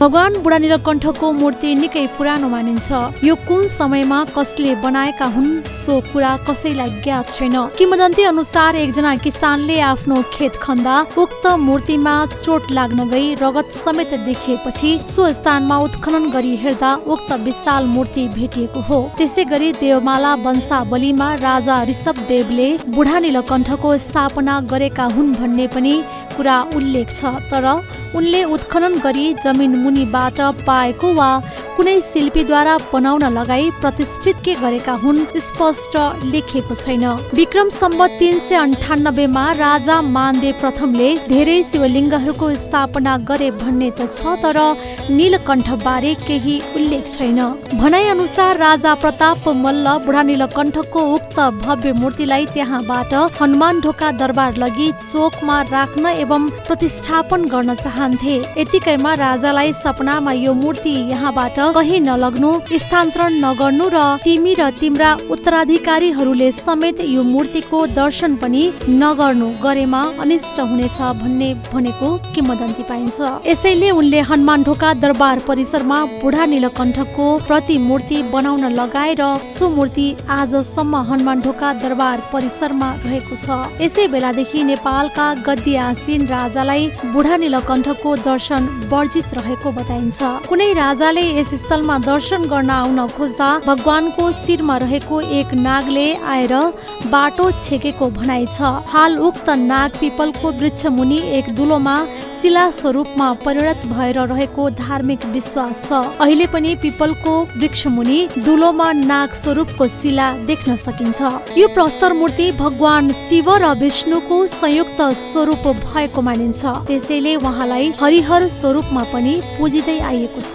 भगवान बुढा नीलकण्ठको मूर्ति निकै पुरानो मानिन्छ। यो कुन समयमा कसले बनाएका हुन् सो कुरा कसैलाई ज्ञात छैन। किंवदन्ती अनुसार एकजना किसानले आफ्नो खेत खन्दा उक्त मूर्तिमा चोट लाग्न गई रगत समेत देखिएपछि सो स्थानमा उत्खनन गरी हेर्दा उक्त विशाल मूर्ति भेटिएको हो। त्यसै गरी देवमाला वंशावलीमा राजा ऋषभदेवले बुढा नीलकण्ठको स्थापना गरेका हुन् भन्ने पनि कुरा उल्लेख छ। तर उनले उत्खनन गरी जमिन मुनिबाट पाएको वा कुनै शिल्पीद्वारा बनाउन लगाई प्रतिष्ठित के गरेका हुन् स्पष्ट लेखिएको छैन। विक्रम सम्वत 398 मा राजा मानदेव प्रथमले धेरै शिवलिङ्गहरूको स्थापना गरे भन्ने त छ, तर नीलकण्ठ बारे केही उल्लेख छैन। भनाइ अनुसार राजा प्रताप मल्ल बुढा नीलकण्ठको उक्त भव्य मूर्तिलाई त्यहाँबाट हनुमान ढोका दरबार लगी चोकमा राख्न एवं प्रतिष्ठापन गर्न चाहन्थे। यतिकैमा राजालाई सपनामा यो मूर्ति यहाँबाट कहीँ नलग्नु, स्थानान्तरण नगर्नु र तिमी र तिम्रा उत्तराधिकारीहरूले समेत यो मूर्तिको दर्शन पनि नगर्नु गरेमा अनिष्ट हुनेछ भन्ने भनेको किंवदन्ती पाइन्छ। यसैले उनले हनुमान ढोका दरबार परिसरमा बुढा नीलकण्ठको प्रतिमूर्ति बनाउन लगाएर सो मूर्ति आजसम्म हनुमान ढोका दरबार परिसरमा रहेको छ। यसै बेलादेखि नेपालका गद्दी आसीन राजालाई बुढा नीलकण्ठको दर्शन वर्जित रहेको बताइन्छ। कुनै राजाले यस स्थलमा दर्शन गर्न आउन खोज्दा भगवानको शिरमा रहेको एक नागले आएर बाटो छेकेको भनाइ छ। हाल उक्त नाग पिपलको वृक्ष मुनि एक दुलोमा शिला स्वरूपमा परिणत भएर रहेको धार्मिक विश्वास छ। अहिले पनि पिपलको वृक्ष मुनि दुलोमा नाग स्वरूपको शिला देख्न सकिन्छ। यो प्रस्तर मूर्ति भगवान शिव र विष्णुको संयुक्त स्वरूप भएको मानिन्छ। त्यसैले उहाँलाई हरिहर स्वरूपमा पनि पूजिँदै आइएको छ।